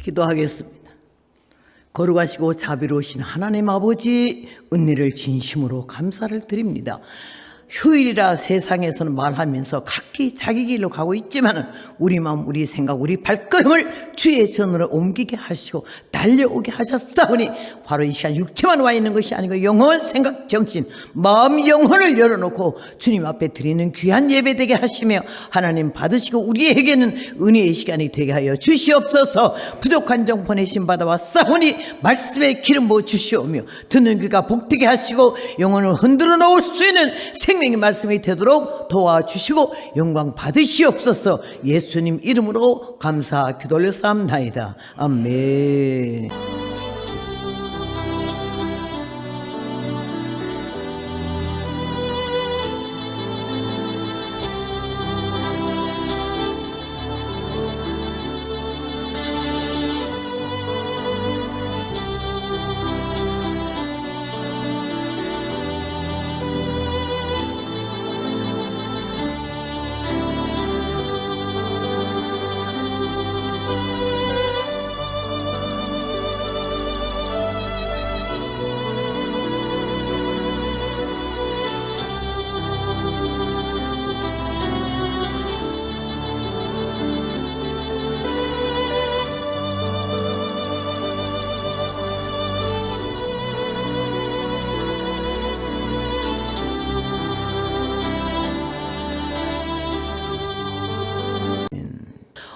기도하겠습니다. 거룩하시고 자비로우신 하나님 아버지, 은혜를 진심으로 감사를 드립니다. 휴일이라 세상에서는 말하면서 각기 자기 길로 가고 있지만 우리 마음, 우리 생각, 우리 발걸음을 주의 전으로 옮기게 하시고 달려오게 하셨사오니 바로 이 시간 육체만 와 있는 것이 아니고 영혼, 생각, 정신, 마음, 영혼을 열어놓고 주님 앞에 드리는 귀한 예배 되게 하시며 하나님 받으시고 우리에게는 은혜의 시간이 되게 하여 주시옵소서. 부족한 정 보내심 받아왔사오니 말씀의 기름 부어 주시오며 듣는 귀가 복되게 하시고 영혼을 흔들어 놓을 수 있는 생명의 말씀이 되도록 도와주시고 영광 받으시옵소서. 예수님 이름으로 감사 기도 올려싸움나이다. 아멘.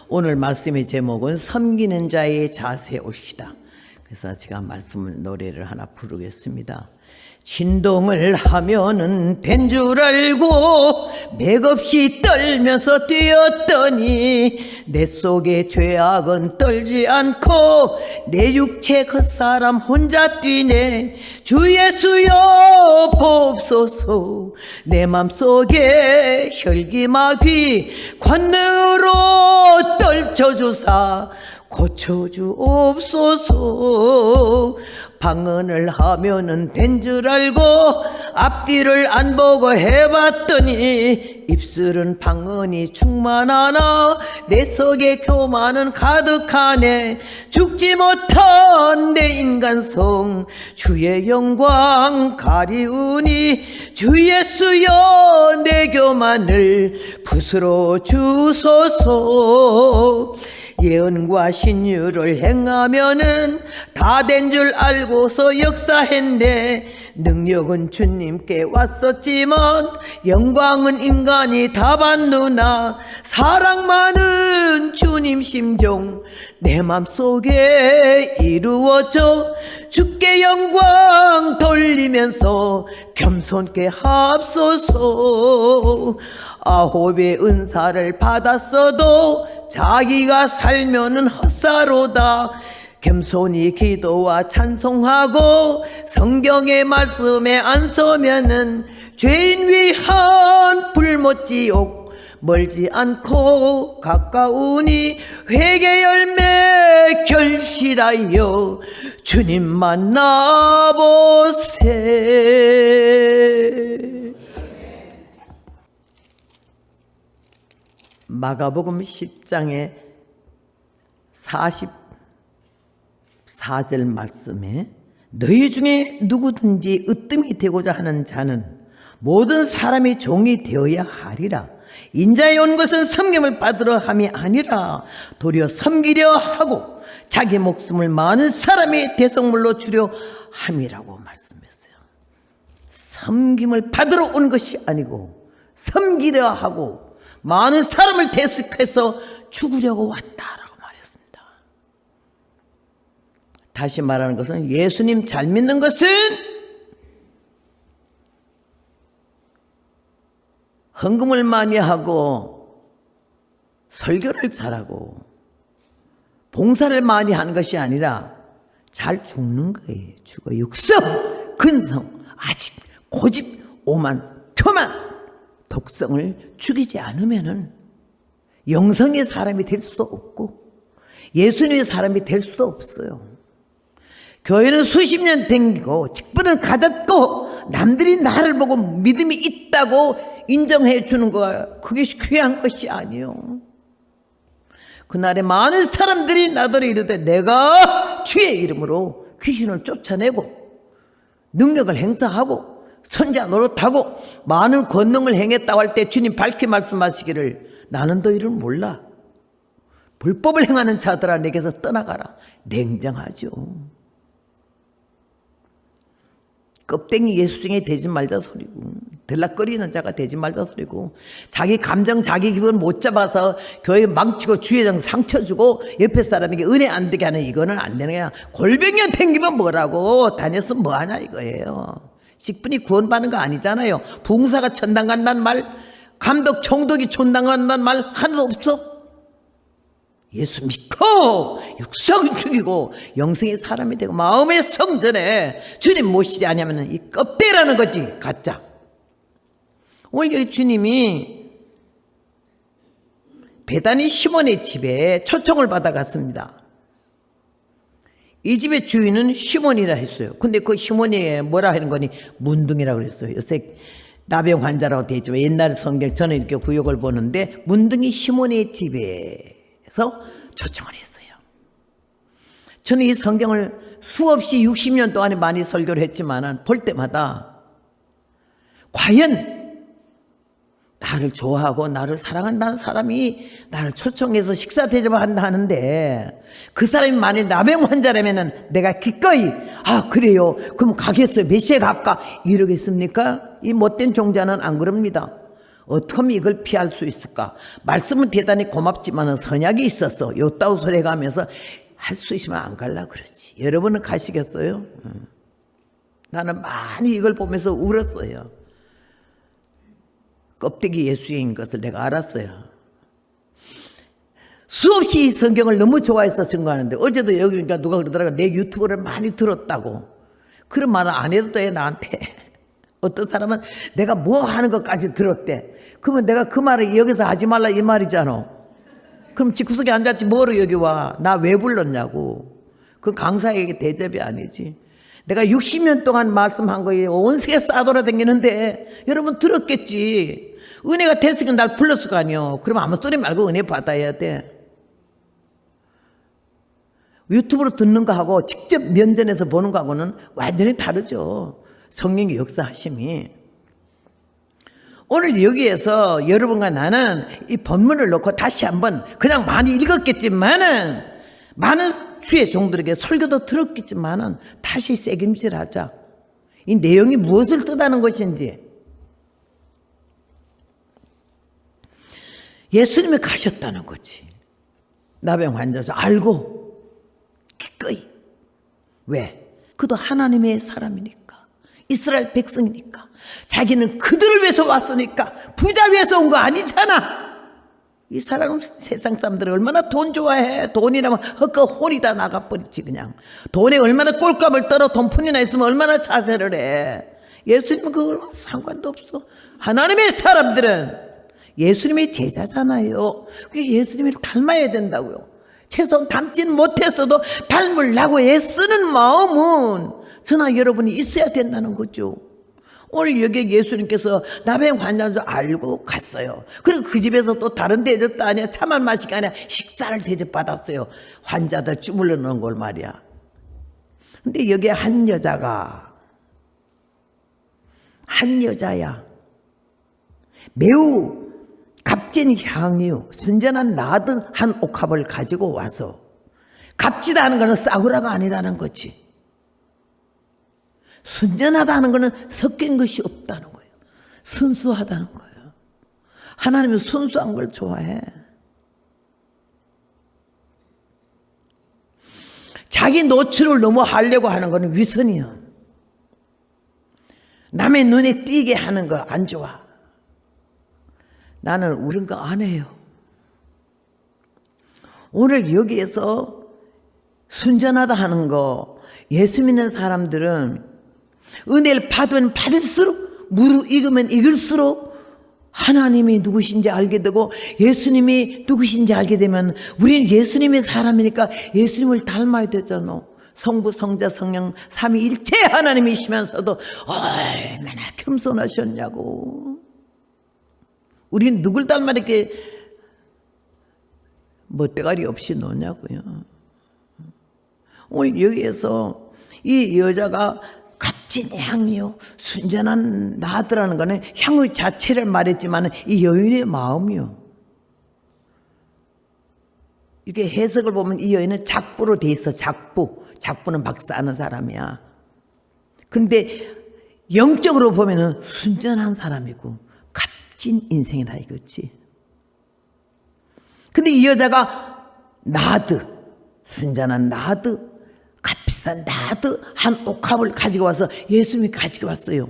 오늘 말씀의 제목은 섬기는 자의 자세 옷이다. 그래서 제가 말씀을 노래를 하나 부르겠습니다. 진동을 하면은 된 줄 알고 맥없이 떨면서 뛰었더니 내 속의 죄악은 떨지 않고 내 육체 겉사람 혼자 뛰네. 주 예수여 보옵소서. 내 맘속에 혈기마귀 권능으로 떨쳐주사 고쳐주옵소서. 방언을 하면은 된 줄 알고 앞뒤를 안 보고 해봤더니 입술은 방언이 충만하나 내 속에 교만은 가득하네. 죽지 못한 내 인간성 주의 영광 가리우니 주 예수여 내 교만을 부스러 주소서. 예언과 신유를 행하면은 다 된 줄 알고서 역사했네. 능력은 주님께 왔었지만 영광은 인간이 다 받누나 사랑 많은 주님 심정 내 맘속에 이루어져 주께 영광 돌리면서 겸손케 합소서. 아홉의 은사를 받았어도 자기가 살면은 헛사로다. 겸손히 기도와 찬송하고 성경의 말씀에 안 서면은 죄인 위한 불못 지옥 멀지 않고 가까우니 회개 열매 결실하여 주님 만나보세. 마가복음 10장의 44절 말씀에 너희 중에 누구든지 으뜸이 되고자 하는 자는 모든 사람이 종이 되어야 하리라. 인자에 온 것은 섬김을 받으러 함이 아니라 도리어 섬기려 하고 자기 목숨을 많은 사람의 대속물로 주려 함이라고 말씀했어요. 섬김을 받으러 온 것이 아니고 섬기려 하고 많은 사람을 대속해서 죽으려고 왔다라고 말했습니다. 다시 말하는 것은 예수님 잘 믿는 것은 헌금을 많이 하고 설교를 잘하고 봉사를 많이 하는 것이 아니라 잘 죽는 거예요. 죽어 육성, 근성, 아집, 고집, 오만, 교만 독성을 죽이지 않으면은 영성의 사람이 될 수도 없고 예수님의 사람이 될 수도 없어요. 교회는 수십 년 댕기고 직분은 가졌고 남들이 나를 보고 믿음이 있다고 인정해 주는 거 그게 귀한 것이 아니에요. 그날에 많은 사람들이 나더러 이르되 내가 주의 이름으로 귀신을 쫓아내고 능력을 행사하고 선지자 노릇하고 많은 권능을 행했다고 할 때 주님 밝히 말씀하시기를 나는 너희를 몰라. 불법을 행하는 자들아 내게서 떠나가라. 냉정하죠. 껍데기 예수쟁이 되지 말자 소리고 들락거리는 자가 되지 말자 소리고 자기 감정 자기 기분 못 잡아서 교회 망치고 주의정 상처 주고 옆에 사람에게 은혜 안 되게 하는 이거는 안 되는 거야. 골병이가 댕기면 뭐라고 다녔으면 뭐하냐 이거예요. 직분이 구원받는 거 아니잖아요. 봉사가 천당 간다는 말, 감독 총독이 천당 간다는 말 하나도 없어. 예수 믿고 육성을 죽이고 영생의 사람이 되고 마음의 성전에 주님 모시지 않으면 이 껍데기라는 거지. 가짜. 오늘 여기 주님이 베다니 시몬의 집에 초청을 받아갔습니다. 이 집의 주인은 시몬이라 했어요. 근데 그 시몬이 뭐라 하는 거니? 문둥이라고 그랬어요. 요새 나병 환자라고 되어 있지만 옛날 성경 저는 이렇게 구역을 보는데 문둥이 시몬의 집에서 초청을 했어요. 저는 이 성경을 수없이 60년 동안에 많이 설교를 했지만 볼 때마다 과연 나를 좋아하고 나를 사랑한다는 사람이 나를 초청해서 식사 대접을 한다 하는데 그 사람이 만일 나병 환자라면 내가 기꺼이 그래요 그럼 가겠어요 몇 시에 갈까 이러겠습니까? 이 못된 종자는 안 그럽니다. 어떻게 하면 이걸 피할 수 있을까? 말씀은 대단히 고맙지만 선약이 있어서 요따우 소리 가면서 할 수 있으면 안 갈라 그러지. 여러분은 가시겠어요? 나는 많이 이걸 보면서 울었어요. 껍데기 예수인 것을 내가 알았어요. 수없이 이 성경을 너무 좋아해서 증거하는데 어제도 여기 누가 그러더라고요. 내 유튜브를 많이 들었다고. 그런 말은 안 해도 돼 나한테. 어떤 사람은 내가 뭐 하는 것까지 들었대. 그러면 내가 그 말을 여기서 하지 말라 이 말이잖아. 그럼 집구석에 앉았지 뭐로 여기 와. 나 왜 불렀냐고. 그 강사에게 대접이 아니지. 내가 60년 동안 말씀한 거에 온 세계 싸돌아다니는데 여러분 들었겠지. 은혜가 됐으니까 날 불렀을 거 아니요. 그럼 아무 소리 말고 은혜 받아야 돼. 유튜브로 듣는 거하고 직접 면전에서 보는 거하고는 완전히 다르죠. 성령의 역사하심이. 오늘 여기에서 여러분과 나는 이 본문을 놓고 다시 한번 그냥 많이 읽었겠지만은 많은 주의 종들에게 설교도 들었겠지만은 다시 새김질하자. 이 내용이 무엇을 뜻하는 것인지. 예수님이 가셨다는 거지. 나병 환자도 알고 기꺼이. 왜? 그도 하나님의 사람이니까. 이스라엘 백성이니까. 자기는 그들을 위해서 왔으니까. 부자 위해서 온 거 아니잖아. 이 사람은 세상 사람들이 얼마나 돈 좋아해. 돈이라면 헛거 홀이 다 나가버리지 그냥. 돈에 얼마나 꼴값을 떨어 돈푼이나 있으면 얼마나 자세를 해. 예수님은 그걸 상관도 없어. 하나님의 사람들은 예수님의 제자잖아요. 그게 예수님을 닮아야 된다고요. 최소한 닮지는 못했어도 닮으려고 애쓰는 마음은 저나 여러분이 있어야 된다는 거죠. 오늘 여기 예수님께서 나병 환자인 줄 알고 갔어요. 그리고 그 집에서 또 다른 대접도 아니야. 차만 마시기 아니야. 식사를 대접받았어요. 환자들 주물러 놓은 걸 말이야. 근데 여기에 한 여자야. 매우 값진 향유, 순전한 나드 한 옥합을 가지고 와서 값지다는 것은 싸구려가 아니라는 거지. 순전하다는 것은 섞인 것이 없다는 거예요. 순수하다는 거예요. 하나님은 순수한 걸 좋아해. 자기 노출을 너무 하려고 하는 것은 위선이야. 남의 눈에 띄게 하는 거 안 좋아. 나는 우린 거 안 해요. 오늘 여기에서 순전하다 하는 거, 예수 믿는 사람들은 은혜를 받으면 받을수록 무르익으면 익을수록 하나님이 누구신지 알게 되고 예수님이 누구신지 알게 되면 우리는 예수님의 사람이니까 예수님을 닮아야 되잖아. 성부, 성자, 성령 삼위일체 하나님이시면서도 얼마나 겸손하셨냐고. 우리는 누굴 닮아 이렇게 멋대가리 없이 노냐고요. 오늘 여기에서 이 여자가 값진 향이요, 순전한 나더라는 거는 향의 자체를 말했지만 이 여인의 마음이요. 이렇게 해석을 보면 이 여인은 작부로 돼 있어. 작부는 박사하는 사람이야. 근데 영적으로 보면은 순전한 사람이고 값진 인생이다 이거지. 근데 이 여자가 나드, 순전한 나드, 값비싼 나드 한 옥합을 가지고 와서 예수님이 가지고 왔어요.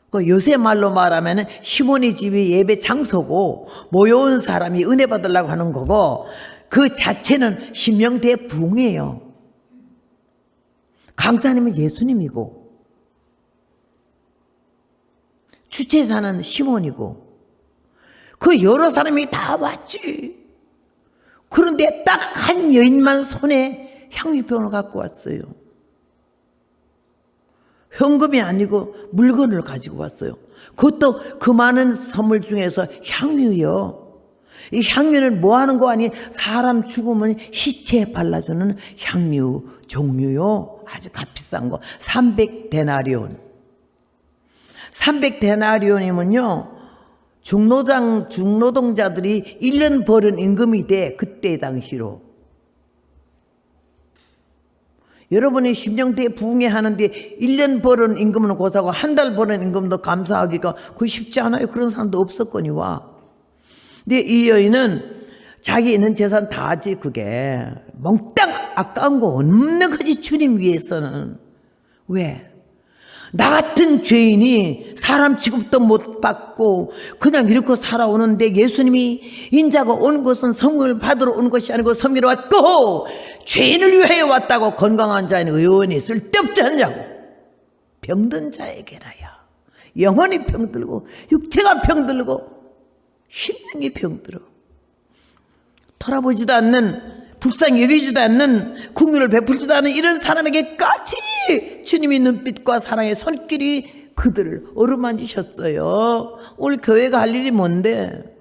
그 요새 말로 말하면 시몬의 집이 예배 장소고 모여온 사람이 은혜 받으려고 하는 거고, 그 자체는 신명대 부흥이에요. 강사님은 예수님이고 주최자는 시몬이고 그 여러 사람이 다 왔지. 그런데 딱 한 여인만 손에 향유병을 갖고 왔어요. 현금이 아니고 물건을 가지고 왔어요. 그것도 그 많은 선물 중에서 향유요. 이 향유는 뭐 하는 거 아니? 사람 죽으면 시체에 발라주는 향유 종류요. 아주 값비싼 거. 300데나리온. 300데나리온이면요, 중노동자들이 1년 버는 임금이 돼. 그때 당시로. 여러분이 심령대 부흥회 하는데 1년 버는 임금은 고사하고 한 달 버는 임금도 감사하기가 그거 쉽지 않아요. 그런 사람도 없었거니와. 근데 이 여인은 자기 있는 재산 다 하지. 그게 몽땅 아까운 거 없는 거지. 주님 위해서는. 왜? 나 같은 죄인이 사람 취급도 못 받고 그냥 이렇게 살아오는데 예수님이 인자가 온 것은 성령을 받으러 온 것이 아니고 섬기러 왔고 죄인을 위하여 왔다고. 건강한 자에는 의원이 쓸데없지 않냐고. 병든 자에게라야 영혼이 병들고 육체가 병들고 심령이 병들어. 돌아보지도 않는, 불쌍히 여기지도 않는, 긍휼을 베풀지도 않는 이런 사람에게까지 주님의 눈빛과 사랑의 손길이 그들을 어루만지셨어요. 오늘 교회가 할 일이 뭔데?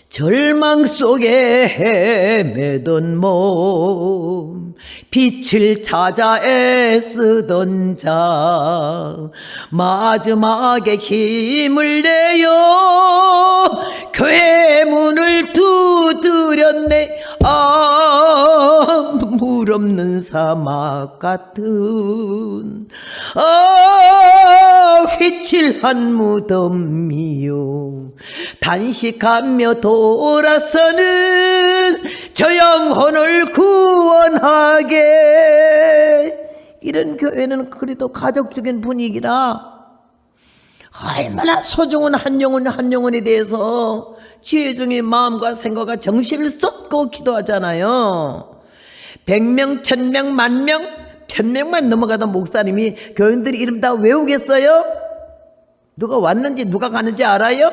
절망 속에 헤매던 몸, 빛을 찾아 애쓰던 자, 마지막에 힘을 내어 교회 문을 두드렸네. 아, 물 없는 사막 같은 휘칠한 무덤이요, 단식하며 돌아서는 저 영혼을 구원하게. 이런 교회는 그래도 가족적인 분위기라 얼마나 소중한 한 영혼 한 영혼에 대해서 지혜중의 마음과 생각과 정신을 쏟고 기도하잖아요. 100명, 1000명, 10,000명, 1000명만 넘어가던 목사님이 교인들이 이름 다 외우겠어요? 누가 왔는지 누가 가는지 알아요?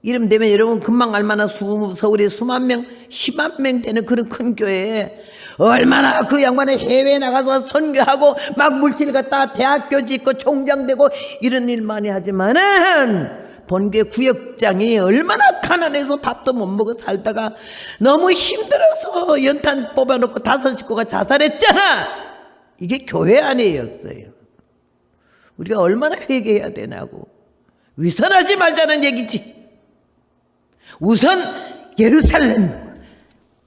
이름 되면 여러분 금방 알만한 서울에 수만 명, 10만 명 되는 그런 큰 교회에 얼마나 그 양반이 해외에 나가서 선교하고 막 물질 갖다 대학교 짓고 총장 되고 이런 일 많이 하지만은 본교회 구역장이 얼마나 가난해서 밥도 못 먹어 살다가 너무 힘들어서 연탄 뽑아놓고 5 식구가 자살했잖아. 이게 교회 아니었어요. 우리가 얼마나 회개해야 되냐고. 위선하지 말자는 얘기지. 우선 예루살렘,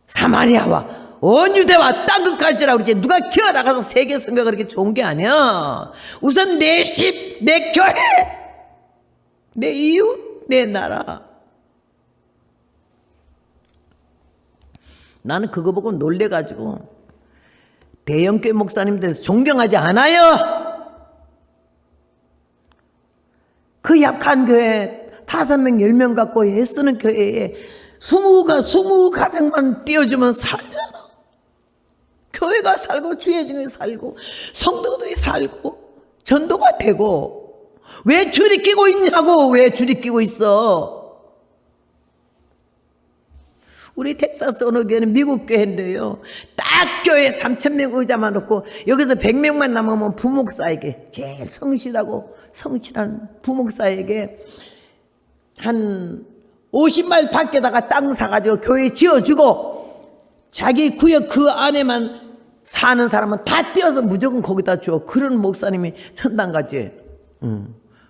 사마리아와 온 유대와 땅 끝까지라고 그러지. 누가 기어나가서 세계 선교가 그렇게 좋은 게 아니야. 우선 내 집, 내 교회, 내 이웃, 내 나라. 나는 그거 보고 놀래가지고 대형교회 목사님들 존경하지 않아요. 그 약한 교회 5명, 10명 갖고 애쓰는 교회에 20가정만 띄워주면 살잖아. 교회가 살고 주의 중에 살고 성도들이 살고 전도가 되고. 왜 줄이 끼고 있냐고. 왜 줄이 끼고 있어. 우리 텍사스 어느 교회는 미국 교회인데요, 딱 교회 3,000명 의자만 놓고 여기서 100명만 남으면 부목사에게, 제일 성실하고 성실한 부목사에게 한 50마일 밖에다가 땅 사가지고 교회 지어주고 자기 구역 그 안에만 사는 사람은 다 떼어서 무조건 거기다 줘. 그런 목사님이 천당 가지.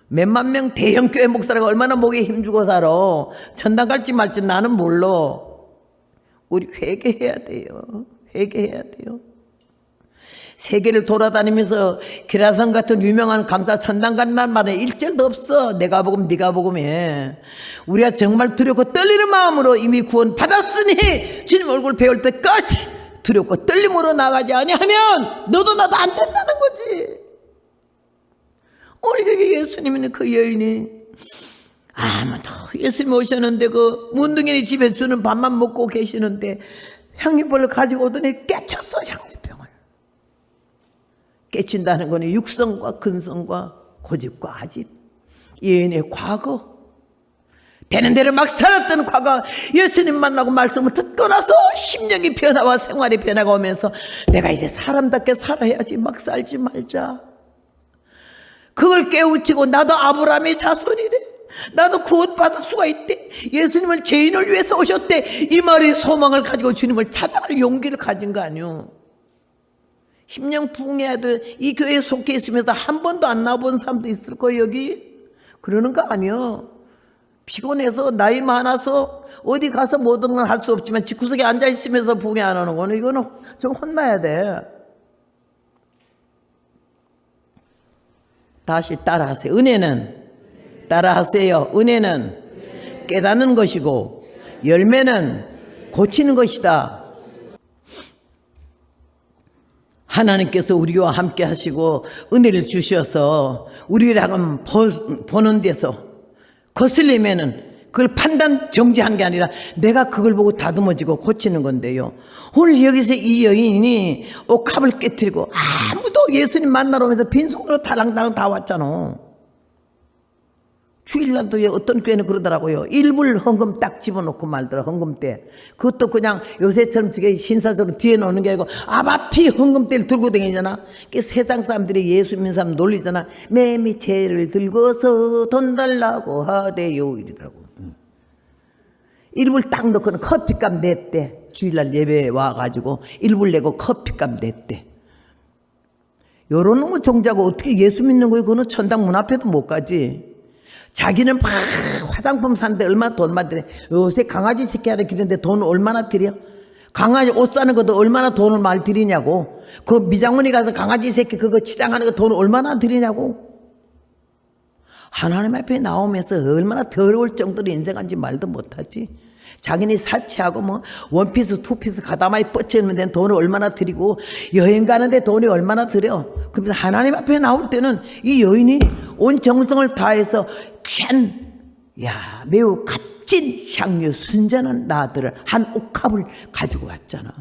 몇만 명 대형 교회 목사가 얼마나 목에 힘주고 살아. 천당 갈지 말지 나는 몰라. 우리 회개해야 돼요. 회개해야 돼요. 세계를 돌아다니면서 기라성 같은 유명한 강사 천당 간다는 말에 일절도 없어. 내가 복음 네가 복음해. 우리가 정말 두렵고 떨리는 마음으로 이미 구원 받았으니 주님 얼굴 배울 때까지 두렵고 떨림으로 나가지 아니하면 너도 나도 안 된다는 거지. 오늘 예수님은 그 여인이 아무도 예수님 오셨는데 그 문둥이네 집에 주는 밥만 먹고 계시는데 향유병을 가지고 오더니 깨쳤어. 향유병을 깨친다는 거는 육성과 근성과 고집과 아집, 예인의 과거, 되는 대로 막 살았던 과거, 예수님 만나고 말씀을 듣고 나서 심령의 변화와 생활의 변화가 오면서 내가 이제 사람답게 살아야지, 막 살지 말자. 그걸 깨우치고 나도 아브라함의 자손이래, 나도 구원받을 수가 있대, 예수님은 죄인을 위해서 오셨대, 이 말의 소망을 가지고 주님을 찾아갈 용기를 가진 거 아니오. 심령 부흥해도 이 교회에 속해 있으면서 한 번도 안 나와본 사람도 있을 거예요. 여기 그러는 거 아니요. 피곤해서 나이 많아서 어디 가서 모든 걸 할 수 없지만 집구석에 앉아 있으면서 부흥회 안 하는 거는 이거는 좀 혼나야 돼. 다시 따라하세요. 은혜는 따라하세요. 은혜는 깨닫는 것이고 열매는 고치는 것이다. 하나님께서 우리와 함께 하시고 은혜를 주셔서 우리랑 보는 데서 거슬리면은 그걸 판단 정지한 게 아니라 내가 그걸 보고 다듬어지고 고치는 건데요. 오늘 여기서 이 여인이 옥합을 깨뜨리고 아무도 예수님 만나러 오면서 빈손으로 달랑달랑 다 왔잖아. 주일날도 어떤 교회는 그러더라고요. 일불 헌금 딱 집어넣고 말더라. 헌금 때 그것도 그냥 요새처럼 저게 신사적으로 뒤에 놓는 게 아니고 아바피 헌금대를 들고 다니잖아. 세상 사람들이 예수 믿는 사람 놀리잖아. 매미채를 들고서 돈 달라고 하대요 이러더라고. 일불 딱 넣고는 커피값 냈대. 주일날 예배에 와가지고 일불 내고 커피값 냈대. 요런 놈의 종자고 어떻게 예수 믿는 거예요? 그거는 천당 문 앞에도 못 가지. 자기는 막 화장품 사는데 얼마나 돈 많이 들여. 요새 강아지 새끼 하나 기르는데 돈 얼마나 들여? 강아지 옷 사는 것도 얼마나 돈을 많이 들이냐고. 그 미장원에 가서 강아지 새끼 그거 치장하는 거 돈 얼마나 들이냐고. 하나님 앞에 나오면서 얼마나 더러울 정도로 인생한지 말도 못하지. 자기네 사치하고 뭐 원피스 투피스 가다마이 뻗치는 데는 돈을 얼마나 들이고 여행 가는데 돈이 얼마나 들여. 그런데 하나님 앞에 나올 때는 이 여인이 온 정성을 다해서 매우 값진 향유 순전한 나들을 한 옥합을 가지고 왔잖아.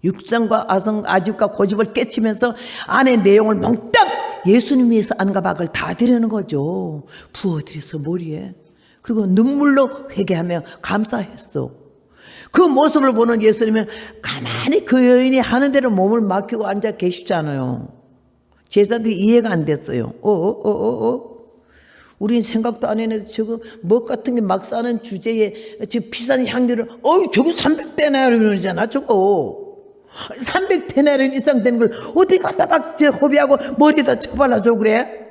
육성과 아집과 고집을 깨치면서 안의 내용을 몽땅 예수님 위해서 안과 밖을 다 드리는 거죠. 부어드렸어 머리에. 그리고 눈물로 회개하며 감사했어. 그 모습을 보는 예수님은 가만히 그 여인이 하는 대로 몸을 맡기고 앉아 계시잖아요. 제자들이 이해가 안 됐어요. 우린 생각도 안 했는데 저거 먹 같은 게 막 싸는 주제에 저 비싼 향료를 저거 300데나리온이잖아 저거. 300데나리온 이상 되는 걸 어디 갖다 막 허비하고 머리에다 쳐발라줘 그래?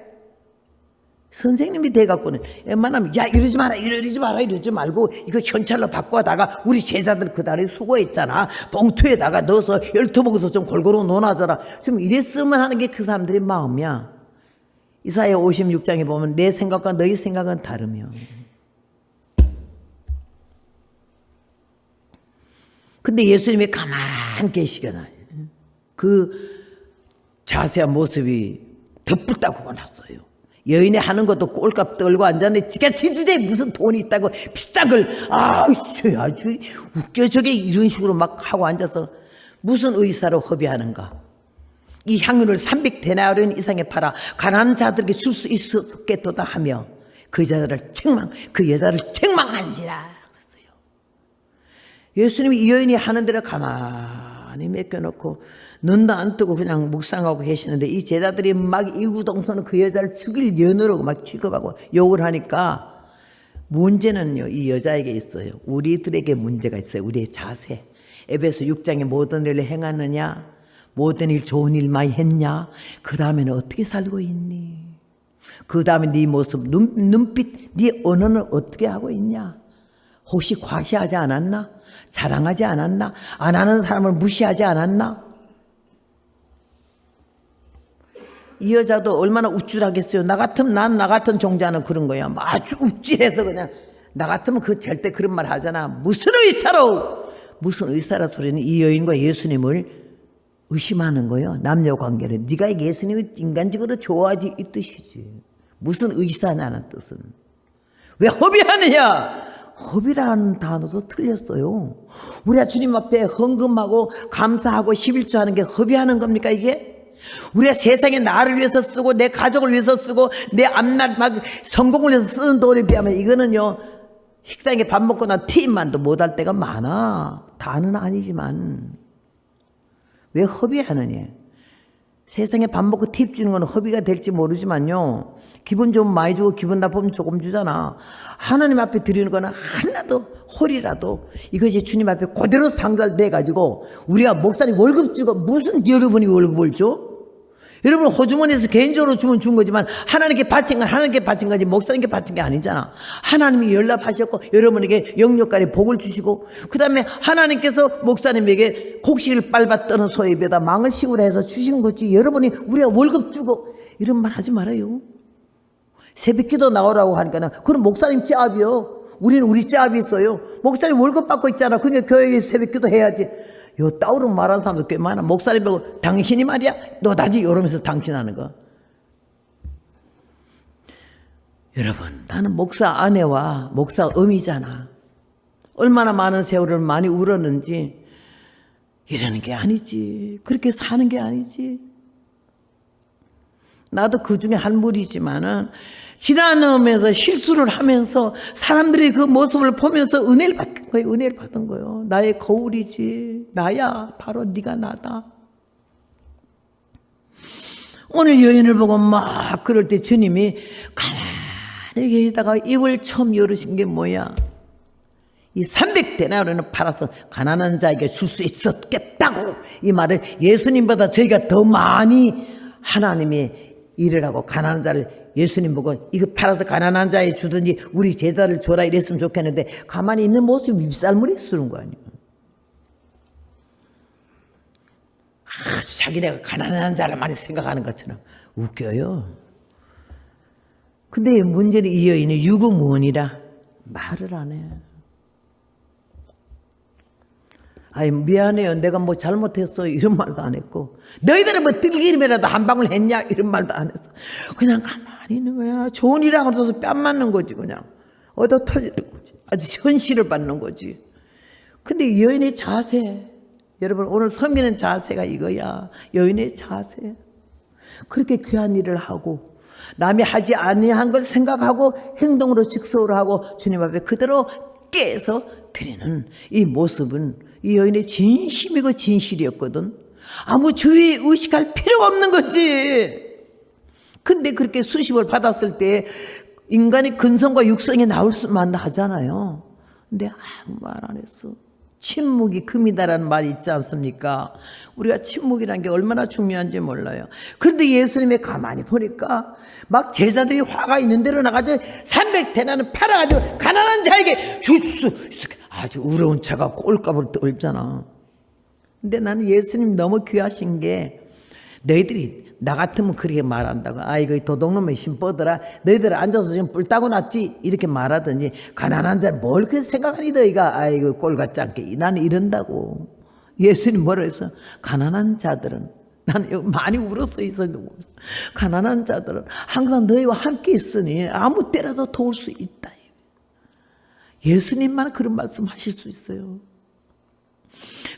선생님이 돼갖고는 웬만하면 야 이러지 마라 이러지 말고 이거 현찰로 바꿔다가 우리 제자들 그달에 수고했잖아. 봉투에다가 넣어서 12봉투 좀 골고루 논하더라. 지금 이랬으면 하는 게 그 사람들의 마음이야. 이사야 56장에 보면 내 생각과 너희 생각은 다르며. 근데 예수님이 가만히 계시거나 그 자세한 모습이 덧불다고 났어요. 여인이 하는 것도 꼴값 떨고 앉았는데 지가 지주제에 무슨 돈이 있다고 비싼 걸 아주 웃겨. 저게 이런 식으로 막 하고 앉아서 무슨 의사로 허비하는가. 이 향유를 300데나리온 이상에 팔아 가난한 자들에게 줄 수 있었겠도다 하며 그 여자를 책망한지라 그랬어요. 예수님이 이 여인이 하는 대로 가만히 맡겨놓고 눈도 안 뜨고 그냥 묵상하고 계시는데 이 제자들이 막 이구동성은 그 여자를 죽일 연으로 막 취급하고 욕을 하니까 문제는요, 이 여자에게 있어요. 우리들에게 문제가 있어요. 우리의 자세. 에베소 6장에 모든 일을 행하느냐, 모든 일 좋은 일 많이 했냐, 그 다음에는 어떻게 살고 있니, 그 다음에 네 모습, 눈빛, 네 언어는 어떻게 하고 있냐, 혹시 과시하지 않았나, 자랑하지 않았나, 안 하는 사람을 무시하지 않았나. 이 여자도 얼마나 우쭐하겠어요. 나 같은 종자는 그런 거야. 아주 우쭐해서 그냥, 나 같으면 그 절대 그런 말 하잖아. 무슨 의사라 소리는 이 여인과 예수님을 의심하는 거예요. 남녀 관계를. 네가 예수님을 인간적으로 좋아하지 이 뜻이지. 무슨 의사냐는 뜻은. 왜 허비하느냐? 허비라는 단어도 틀렸어요. 우리가 주님 앞에 헌금하고 감사하고 11조 하는 게 허비하는 겁니까 이게? 우리가 세상에 나를 위해서 쓰고 내 가족을 위해서 쓰고 내 앞날 막 성공을 위해서 쓰는 돈에 비하면 이거는요, 식당에 밥 먹고 난 팁만도 못할 때가 많아. 다는 아니지만 왜 허비하느냐. 세상에 밥 먹고 팁 주는 건 허비가 될지 모르지만요, 기분 좋으면 많이 주고 기분 나쁘면 조금 주잖아. 하나님 앞에 드리는 거는 하나도 홀이라도 이것이 주님 앞에 그대로 상달돼 가지고 우리가 목사님 월급 주고 무슨 여러분이 월급을 줘? 여러분 호주머니에서 개인적으로 주면 준 거지만 하나님께 바친 건 하나님께 바친 거지 목사님께 바친 게 아니잖아. 하나님이 연락하셨고 여러분에게 영육간에 복을 주시고 그 다음에 하나님께서 목사님에게 곡식을 빨아 떠는 소의 입에다 망을 식으로 해서 주신 거지. 여러분이 우리가 월급 주고 이런 말 하지 말아요. 새벽기도 나오라고 하니까는 그럼 목사님 짭이요. 우리는 우리 짭이 있어요. 목사님 월급 받고 있잖아. 그러니까 교회에 새벽기도 해야지. 요 따오르 말하는 사람도 꽤 많아. 목사님 보고 당신이 말이야 너다지 이러면서 당신하는 거. 여러분, 나는 목사 아내와 목사 어미잖아. 얼마나 많은 세월을 많이 울었는지. 이러는 게 아니지. 그렇게 사는 게 아니지. 나도 그 중에 한 무리지만은 지나면서 실수를 하면서 사람들이 그 모습을 보면서 은혜를 받은 거예요. 은혜를 받은 거예요. 나의 거울이지. 나야. 바로 네가 나다. 오늘 여인을 보고 막 그럴 때 주님이 가만히 계시다가 입을 처음 열으신 게 뭐야? 이 300데나리온을 팔아서 가난한 자에게 줄 수 있었겠다고. 이 말을 예수님보다 저희가 더 많이 하나님이 일을 하고 가난한 자를 예수님 보고 이거 팔아서 가난한 자에 주든지 우리 제자를 줘라 이랬으면 좋겠는데 가만히 있는 모습이 밉살물이 쓰는 거 아니에요. 아주 자기네가 가난한 자를 많이 생각하는 것처럼 웃겨요. 근데 문제는 이 여인이 유구무원이라 말을 안 해. 아이 미안해요. 내가 뭐 잘못했어 이런 말도 안 했고 너희들은 뭐 들기름이라도 한 방울 했냐 이런 말도 안 했어. 그냥 가만히 있는 거야. 좋은 일이라고 해서 뺨 맞는 거지. 그냥 얻어 터지는 거지. 아주 현실을 받는 거지. 근데 이 여인의 자세, 여러분 오늘 섬기는 자세가 이거야. 여인의 자세. 그렇게 귀한 일을 하고 남이 하지 아니한 걸 생각하고 행동으로 즉석으로 하고 주님 앞에 그대로 깨서 드리는 이 모습은 이 여인의 진심이고 진실이었거든. 아무 주의 의식할 필요가 없는 거지. 근데 그렇게 수십을 받았을 때 인간의 근성과 육성이 나올 수만 하잖아요. 근데 아무 말 안 했어. 침묵이 금이다라는 말이 있지 않습니까? 우리가 침묵이라는 게 얼마나 중요한지 몰라요. 그런데 예수님의 가만히 보니까 막 제자들이 화가 있는 대로 나가지고 300데나리온 팔아가지고 가난한 자에게 줄 수 아주 우러운 차가 꼴값을 떨잖아. 근데 나는 예수님 너무 귀하신 게 너희들이 나 같으면 그렇게 말한다고. 아이고 도둑놈의 심보더라. 너희들 앉아서 지금 뿔 따고 났지 이렇게 말하더니 가난한 자를 뭘 그렇게 생각하니 너희가 아이고 꼴 같지 않게. 나는 이런다고. 예수님 뭐라 해서 가난한 자들은 나는 여기 많이 울었어 있었는데 가난한 자들은 항상 너희와 함께 있으니 아무 때라도 도울 수 있다. 예수님만 그런 말씀 하실 수 있어요.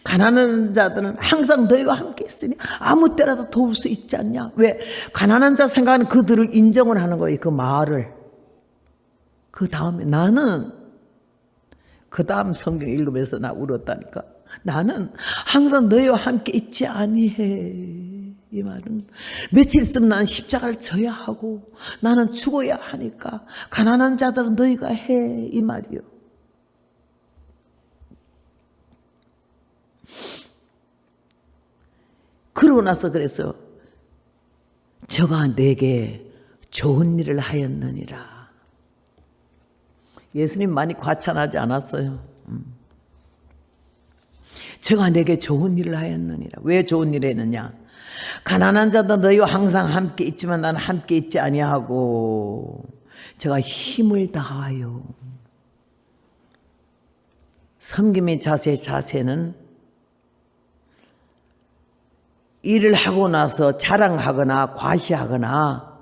가난한 자들은 항상 너희와 함께 있으니 아무 때라도 도울 수 있지 않냐. 왜? 가난한 자 생각하는 그들을 인정을 하는 거예요. 그 말을. 그 다음에 나는 그 다음 성경 읽으면서 나 울었다니까. 나는 항상 너희와 함께 있지 아니해. 이 말은 며칠 있으면 나는 십자가를 져야 하고 나는 죽어야 하니까 가난한 자들은 너희가 해, 이 말이요. 그러고 나서 그래서 저가 내게 좋은 일을 하였느니라. 예수님 많이 과찬하지 않았어요. 저가 내게 좋은 일을 하였느니라. 왜 좋은 일을 했느냐? 가난한 자도 너희와 항상 함께 있지만 나는 함께 있지 아니하고 제가 힘을 다하여. 섬김의 자세는 일을 하고 나서 자랑하거나 과시하거나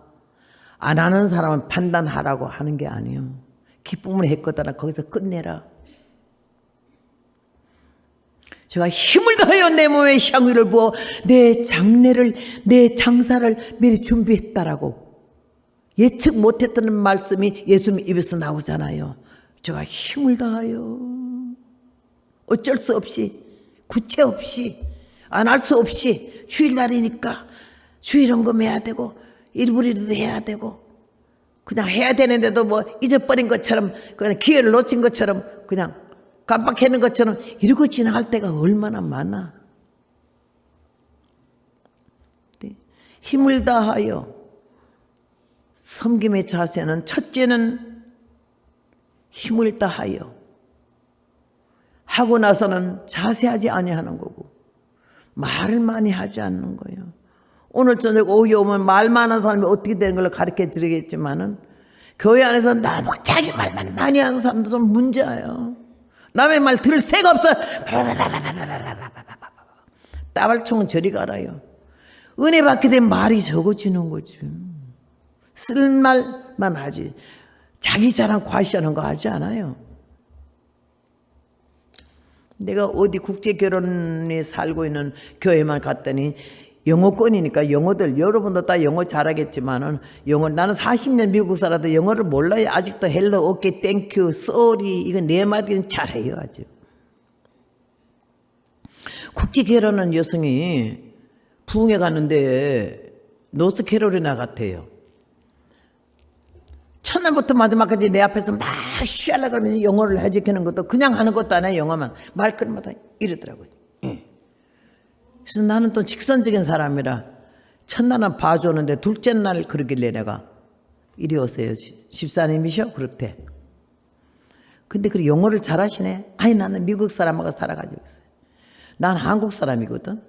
안 하는 사람은 판단하라고 하는 게 아니에요. 기쁨을 했거든 거기서 끝내라. 제가 힘을 다하여 내 몸에 향유를 부어 내 장례를 내 장사를 미리 준비했다라고 예측 못했던 말씀이 예수님 입에서 나오잖아요. 제가 힘을 다하여 어쩔 수 없이 구체 없이 안 할 수 없이 휴일날이니까 주일원금 해야 되고 일부리도 해야 되고 그냥 해야 되는데도 뭐 잊어버린 것처럼 그냥 기회를 놓친 것처럼 그냥 깜빡하는 것처럼 이러고 지나갈 때가 얼마나 많아. 힘을 다하여 섬김의 자세는 첫째는 힘을 다하여 하고 나서는 자세하지 아니하는 거고 말을 많이 하지 않는 거예요. 오늘 저녁 오후에 오면 말 많은 사람이 어떻게 되는 걸 가르쳐 드리겠지만은 교회 안에서 너무 자기 말만 많이 하는 사람도 좀 문제예요. 남의 말 들을 새가 없어. 따발총은 저리 가라요. 은혜 받게 된 말이 적어지는 거지. 쓸 말만 하지. 자기 자랑 과시하는 거 하지 않아요. 내가 어디 국제결혼에 살고 있는 교회만 갔더니 영어권이니까 영어들 여러분도 다 영어 잘하겠지만은 영어 나는 40년 미국 살아도 영어를 몰라요. 아직도 헬로, 오케이, 땡큐, 쏘리 이거 네 마디는 잘해요 아주. 국제결혼한 여성이 부흥회 갔는데 노스캐롤리나 같아요. 첫날부터 마지막까지 내 앞에서 막 쉬하려 그러면서 영어를 해지키는 것도 그냥 하는 것도 아니에요. 영어만 말끝마다 이러더라고요. 그래서 나는 또 직선적인 사람이라 첫날은 봐주는데 둘째 날 그러길래 내가 이리 오세요. 집사님이셔? 그렇대. 근데 그 영어를 잘하시네. 아니 나는 미국 사람하고 살아가지고 있어요. 난 한국 사람이거든.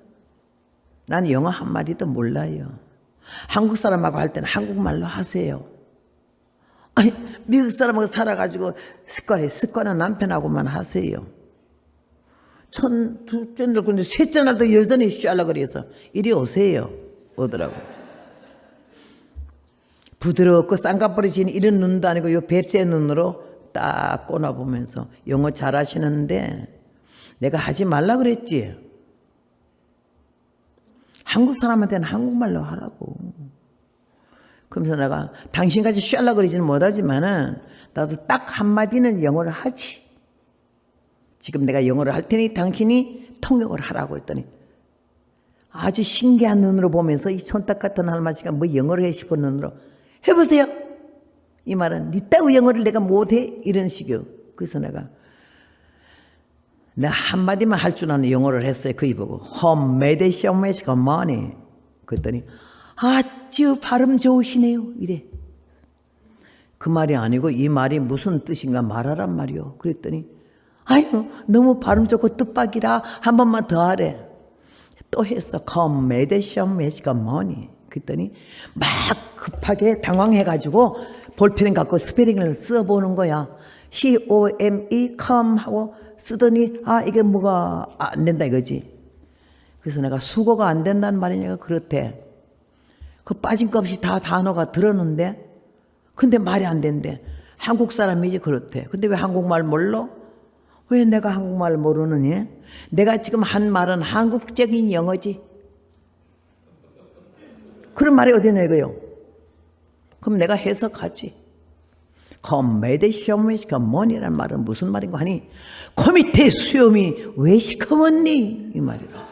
나는 영어 한마디도 몰라요. 한국 사람하고 할 때는 한국말로 하세요. 아니 미국 사람하고 살아가지고 습관은 남편하고만 하세요. 둘째 날 근데 셋째 날도 여전히 쉬하려고 그래서 이리 오세요 오더라고. 부드럽고 쌍꺼풀이진 이런 눈도 아니고 요 뱁새 눈으로 딱 꼬나보면서 영어 잘하시는데 내가 하지 말라 그랬지. 한국 사람한테는 한국말로 하라고. 그러면서 내가 당신같이 쉬하려고 그러지는 못하지만은 나도 딱 한마디는 영어를 하지. 지금 내가 영어를 할 테니 당신이 통역을 하라고 했더니 아주 신기한 눈으로 보면서 이 촌딱 같은 할머니가 뭐 영어를 해 싶은 눈으로 해보세요. 이 말은 니 따위 영어를 내가 못해 이런 식이요. 그래서 내가 한마디만 할 줄 아는 영어를 했어요. 그이 보고 홈메데시오메시가 뭐니 그랬더니 아주 발음 좋으시네요 이래. 그 말이 아니고 이 말이 무슨 뜻인가 말하란 말이요. 그랬더니 아유 너무 발음 좋고 뜻밖이라 한 번만 더 하래. 또 했어. 컴메데시오메시가 뭐니 그랬더니 막 급하게 당황해가지고 볼펜 갖고 스페링을 써보는 거야. C-O-M-E come 하고 쓰더니 아 이게 뭐가 안 된다 이거지. 그래서 내가 수고가 안 된다는 말이냐가 그렇대. 그 빠진 것 없이 다 단어가 들었는데 근데 말이 안 된대. 한국 사람이지 그렇대. 근데 왜 한국말 몰라? 왜 내가 한국말 모르느니? 내가 지금 한 말은 한국적인 영어지. 그런 말이 어디 내고요? 그럼 내가 해석하지. 컴메데시오메시가 뭐니라는 말은 무슨 말인가 하니 그 밑에 수염이 왜 시커먼니? 이 말이라.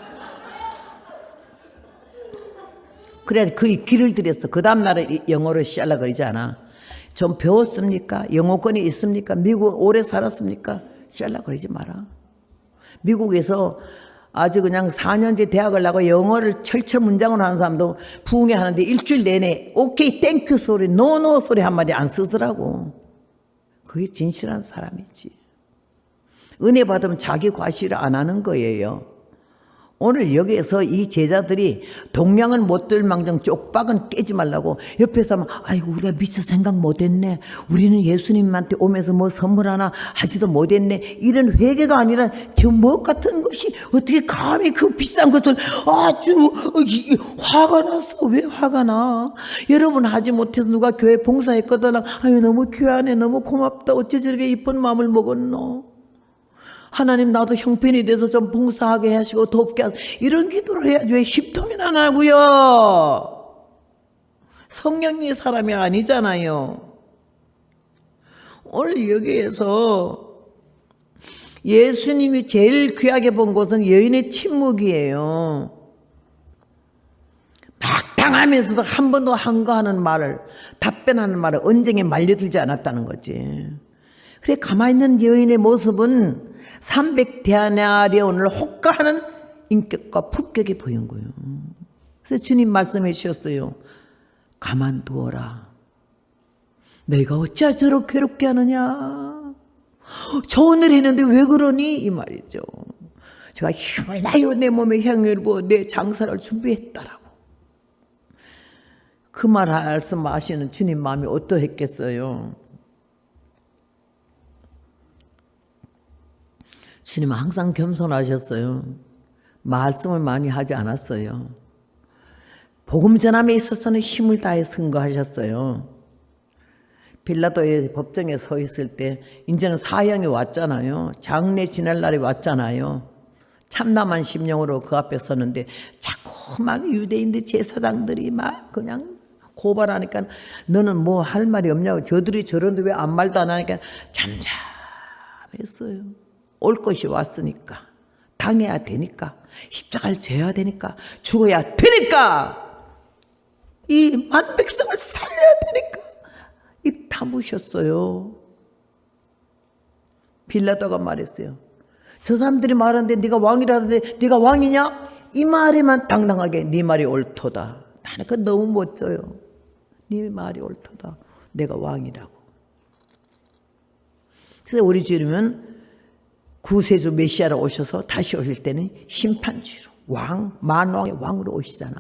그래야 그 길을 들였어. 그 다음날에 영어를 시작하려고 그러지 않아. 좀 배웠습니까? 영어권이 있습니까? 미국 오래 살았습니까? 시작하려고 그러지 마라. 미국에서 아주 그냥 4년제 대학을 나고 영어를 철철 문장으로 하는 사람도 부흥회 하는데 일주일 내내 오케이 땡큐 소리 노노 소리 한마디 안 쓰더라고. 그게 진실한 사람이지. 은혜 받으면 자기 과시를 안 하는 거예요. 오늘 여기에서 이 제자들이 동량은 못 들망정 쪽박은 깨지 말라고 옆에서 하면 아이고 우리가 미처 생각 못했네. 우리는 예수님한테 오면서 뭐 선물 하나 하지도 못했네. 이런 회개가 아니라 저 뭐 같은 것이 어떻게 감히 그 비싼 것을 아주 화가 났어. 왜 화가 나? 여러분 하지 못해서 누가 교회 봉사했거든. 아유 너무 귀하네. 너무 고맙다. 어째 저렇게 이쁜 마음을 먹었노? 하나님 나도 형편이 돼서 좀 봉사하게 하시고 돕게 하시고 이런 기도를 해야지 왜 십통이나 나고요. 성령의 사람이 아니잖아요. 오늘 여기에서 예수님이 제일 귀하게 본 것은 여인의 침묵이에요. 막 당하면서도 한 번도 한거하는 말을 답변하는 말을 언쟁에 말려들지 않았다는 거지. 그래 가만히 있는 여인의 모습은 300데나리온을 호가하는 인격과 품격이 보인 거예요. 그래서 주님 말씀해 주셨어요. 가만두어라. 내가 어찌 저렇게 괴롭게 하느냐. 좋은 일 했는데 왜 그러니? 이 말이죠. 제가 힘을 다하여 내 몸에 향유를 부어 내 장사를 준비했다라고. 그 말 말씀하시는 주님 마음이 어떠했겠어요? 주님은 항상 겸손하셨어요. 말씀을 많이 하지 않았어요. 복음 전함에 있어서는 힘을 다해 승거하셨어요. 빌라도의 법정에 서 있을 때 이제는 사형이 왔잖아요. 장례 지날 날이 왔잖아요. 참담한 심령으로 그 앞에 섰는데 자꾸 막 유대인들 제사장들이 막 그냥 고발하니까 너는 뭐 할 말이 없냐고. 저들이 저런데 왜 아무 말도 안 하니까 잠잠했어요. 올 것이 왔으니까 당해야 되니까 십자가를 져야 되니까 죽어야 되니까 이 만백성을 살려야 되니까 입 다무셨어요. 빌라도가 말했어요. 저 사람들이 말하는데 네가 왕이라는데 네가 왕이냐? 이 말에만 당당하게 네 말이 옳도다. 나는 그거 너무 멋져요. 네 말이 옳도다. 내가 왕이라고. 그래서 우리 주님은 구세주 메시아로 오셔서 다시 오실 때는 심판주로 왕, 만왕의 왕으로 오시잖아.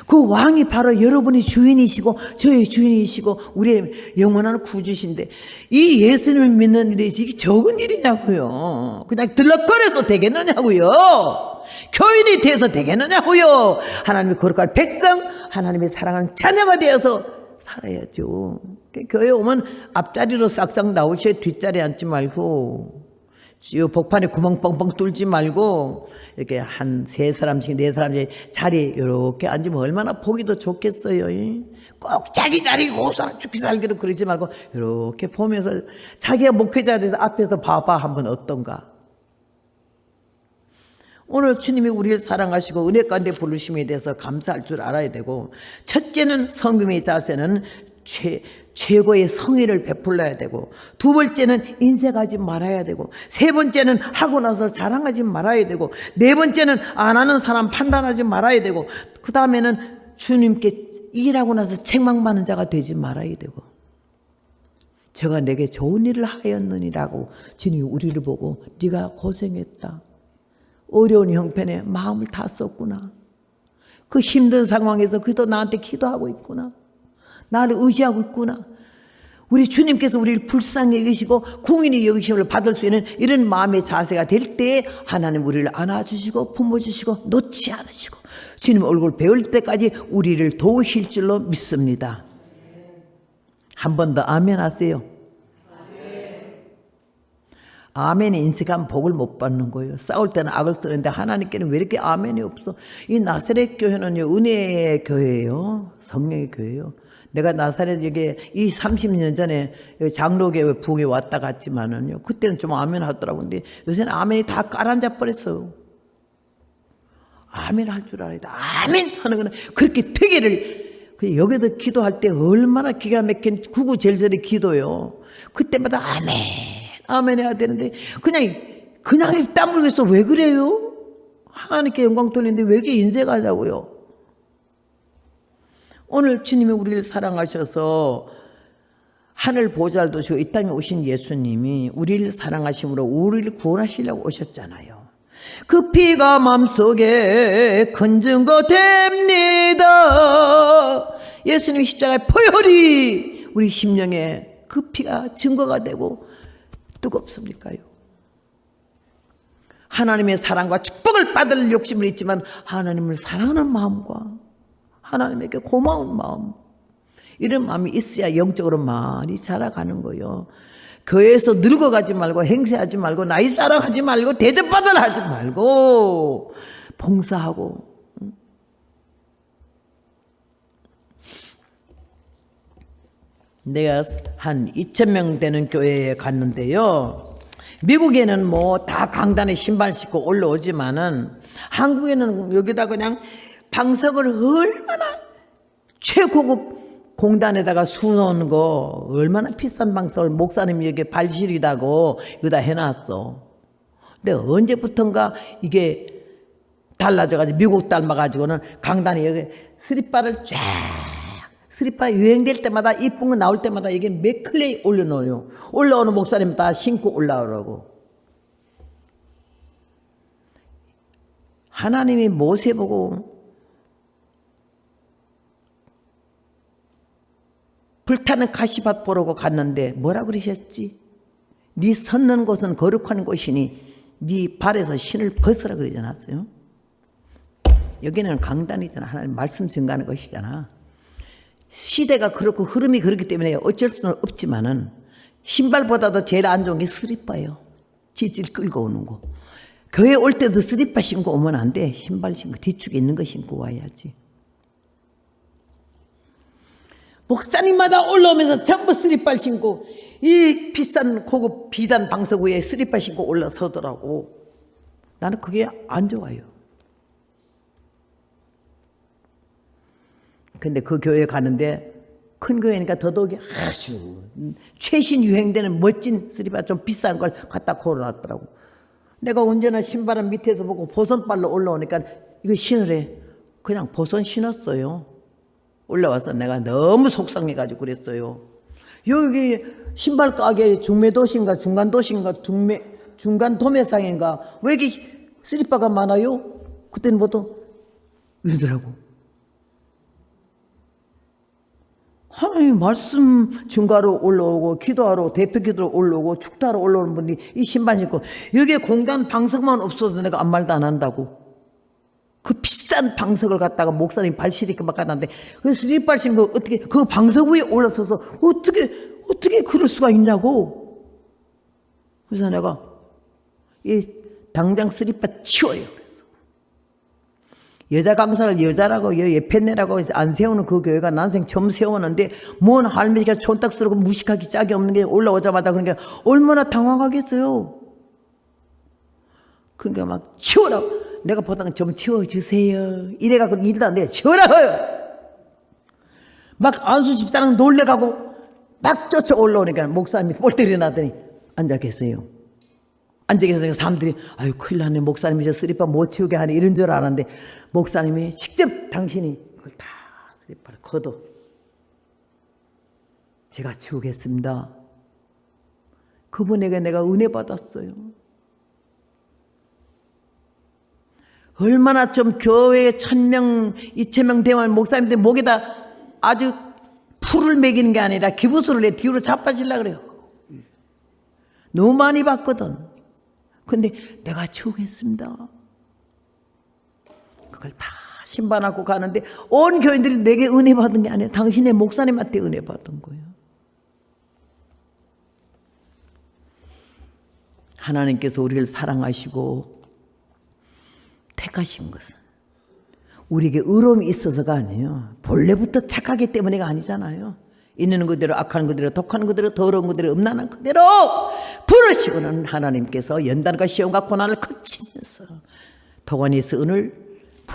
그 왕이 바로 여러분의 주인이시고 저의 주인이시고 우리의 영원한 구주신데 이 예수님을 믿는 일이 이게 적은 일이냐고요. 그냥 들럭거려서 되겠느냐고요. 교인이 돼서 되겠느냐고요. 하나님의 거룩한 백성, 하나님의 사랑하는 자녀가 되어서 살아야죠. 교회 오면 앞자리로 싹싹 나오셔야 뒷자리에 앉지 말고 복판에 구멍 뻥뻥 뚫지 말고 이렇게 한 세 사람씩 네 사람씩 자리 이렇게 앉으면 얼마나 보기도 좋겠어요. 꼭 자기 자리 고사 죽기 살기로 그러지 말고 이렇게 보면서 자기가 목회자에 대해서 앞에서 봐봐 한번 어떤가. 오늘 주님이 우리를 사랑하시고 은혜 가운데 부르심에 대해서 감사할 줄 알아야 되고 첫째는 성금의 자세는 최고의 성의를 베풀어야 되고 두 번째는 인색하지 말아야 되고 세 번째는 하고 나서 자랑하지 말아야 되고 네 번째는 안 하는 사람 판단하지 말아야 되고 그 다음에는 주님께 일하고 나서 책망받는 자가 되지 말아야 되고 제가 내게 좋은 일을 하였느니라고 주님이 우리를 보고 네가 고생했다. 어려운 형편에 마음을 다 썼구나. 그 힘든 상황에서 그도 나한테 기도하고 있구나. 나를 의지하고 있구나. 우리 주님께서 우리를 불쌍히 여기시고 궁인이 여기심을 받을 수 있는 이런 마음의 자세가 될 때 하나님 우리를 안아주시고 품어주시고 놓지 않으시고 주님 얼굴 배울 때까지 우리를 도우실 줄로 믿습니다. 한 번 더 아멘 하세요. 아멘이 인색한 복을 못 받는 거예요. 싸울 때는 악을 쓰는데 하나님께는 왜 이렇게 아멘이 없어? 이 나사렛 교회는요 은혜의 교회예요. 성령의 교회예요. 내가 나사렛 여기 이 30년 전에 장로교회 부흥에 왔다 갔지만은요 그때는 좀 아멘 하더라고. 근데 요새는 아멘이 다 깔아앉아 버렸어요. 아멘 할 줄 알아야 돼. 아멘 하는 거는 그렇게 되기를. 여기도 기도할 때 얼마나 기가 막힌 구구절절의 기도요. 그때마다 아멘 아멘 해야 되는데 그냥 땀 흘리고 있어. 왜 그래요? 하나님께 영광 돌리는데 왜 이렇게 인색하냐고요. 오늘 주님이 우리를 사랑하셔서 하늘 보좌를 두시고 이 땅에 오신 예수님이 우리를 사랑하심으로 우리를 구원하시려고 오셨잖아요. 그 피가 마음속에 큰 증거 됩니다. 예수님 십자가의 포효리 우리 심령에 그 피가 증거가 되고 뜨겁습니까요? 하나님의 사랑과 축복을 받을 욕심은 있지만 하나님을 사랑하는 마음과 하나님에게 고마운 마음, 이런 마음이 있어야 영적으로 많이 자라가는 거예요. 교회에서 늙어가지 말고 행세하지 말고 나이 쌓아가지 말고 대접받으라 하지 말고 봉사하고. 내가 한 2,000명 되는 교회에 갔는데요. 미국에는 뭐 다 강단에 신발 신고 올라오지만은 한국에는 여기다 그냥 방석을 얼마나 최고급 공단에다가 수놓은 거 얼마나 비싼 방석을 목사님이 여기 발실이라고 여기다 해놨어. 근데 언제부턴가 이게 달라져가지고 미국 닮아가지고는 강단에 여기 스리바를 쫙 스리바 유행될 때마다 이쁜 거 나올 때마다 이게 맥클레이 올려놓어요. 올라오는 목사님 다 신고 올라오라고. 하나님이 모세 보고 불타는 가시밭 보러고 갔는데 뭐라 그러셨지? 네 섰는 곳은 거룩한 곳이니 네 발에서 신을 벗으라 그러지 않았어요? 여기는 강단이잖아. 하나님 말씀 증가하는 것이잖아. 시대가 그렇고 흐름이 그렇기 때문에 어쩔 수는 없지만은 신발보다도 제일 안 좋은 게 스리퍼예요. 질질 끌고 오는 거. 교회 올 때도 스리퍼 신고 오면 안 돼. 신발 신고 뒤축에 있는 거 신고 와야지. 목사님마다 올라오면서 전부 스리퍼 신고 이 비싼 고급 비단 방석 위에 스리퍼 신고 올라서더라고. 나는 그게 안 좋아요. 근데 그 교회에 가는데 큰 교회니까 더더욱이 아주 최신 유행되는 멋진 스리퍼 좀 비싼 걸 갖다 걸어놨더라고. 내가 언제나 신발은 밑에서 보고 보선발로 올라오니까 이거 신으래. 그냥 보선 신었어요. 올라와서 내가 너무 속상해가지고 그랬어요. 여기 신발 가게 중매도시인가 중간도시인가 중간 도매상인가 왜 이렇게 스리퍼가 많아요? 그때는 보통 이러더라고. 하나님 말씀 증가로 올라오고 기도하러 대표 기도로 올라오고 축도하러 올라오는 분들이 이 신발 신고 여기에 공단 방석만 없어도 내가 아무 말도 안 한다고. 그 비싼 방석을 갖다가 목사님 발시리게 막 갖다 놨는데 그 스리퍼 신고 어떻게 그 방석 위에 올라서서 어떻게 그럴 수가 있냐고. 그래서 내가 이 당장 스리퍼 치워요. 그래서 여자 강사를 여자라고 예편내라고 안 세우는 그 교회가 난생 처음 세우는데 뭔 할머니가 촌딱스럽고 무식하기 짝이 없는 게 올라오자마자 그런 게 얼마나 당황하겠어요. 그러니까 막 치워라고. 내가 보다가 좀 치워주세요. 이래갖고 일도 안 돼. 치워라고요. 막 안수 집사랑 놀래가고 막 쫓아 올라오니까 목사님이 꼴때리 나더니 앉아 계세요. 앉아 계세요. 사람들이 아유 큰일 났네. 목사님이 저 스리퍼 못 치우게 하네. 이런 줄 알았는데 목사님이 직접 당신이 그걸 다 스리퍼를 걷어 제가 치우겠습니다. 그분에게 내가 은혜 받았어요. 얼마나 좀 교회에 1,000명, 2,000명 되면 목사님들 목에다 아주 풀을 매기는 게 아니라 기부수를 내 뒤로 자빠지려고 그래요. 너무 많이 받거든. 근데 내가 치우겠습니다. 그걸 다 신반하고 가는데 온 교인들이 내게 은혜 받은 게 아니라 당신의 목사님한테 은혜 받은 거예요. 하나님께서 우리를 사랑하시고 택하신 것은 우리에게 의로움이 있어서가 아니에요. 본래부터 착하기 때문에가 아니잖아요. 있는 그대로 악한 그대로 독한 그대로 더러운 그대로 음란한 그대로 부르시고는 하나님께서 연단과 시험과 고난을 거치면서 도가니에서 은을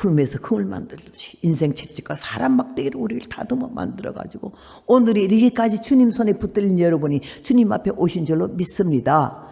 풀매에서 금을 만들듯이 인생 채찍과 사람 막대기로 우리를 다듬어 만들어가지고 오늘이 이렇게까지 주님 손에 붙들린 여러분이 주님 앞에 오신 줄로 믿습니다.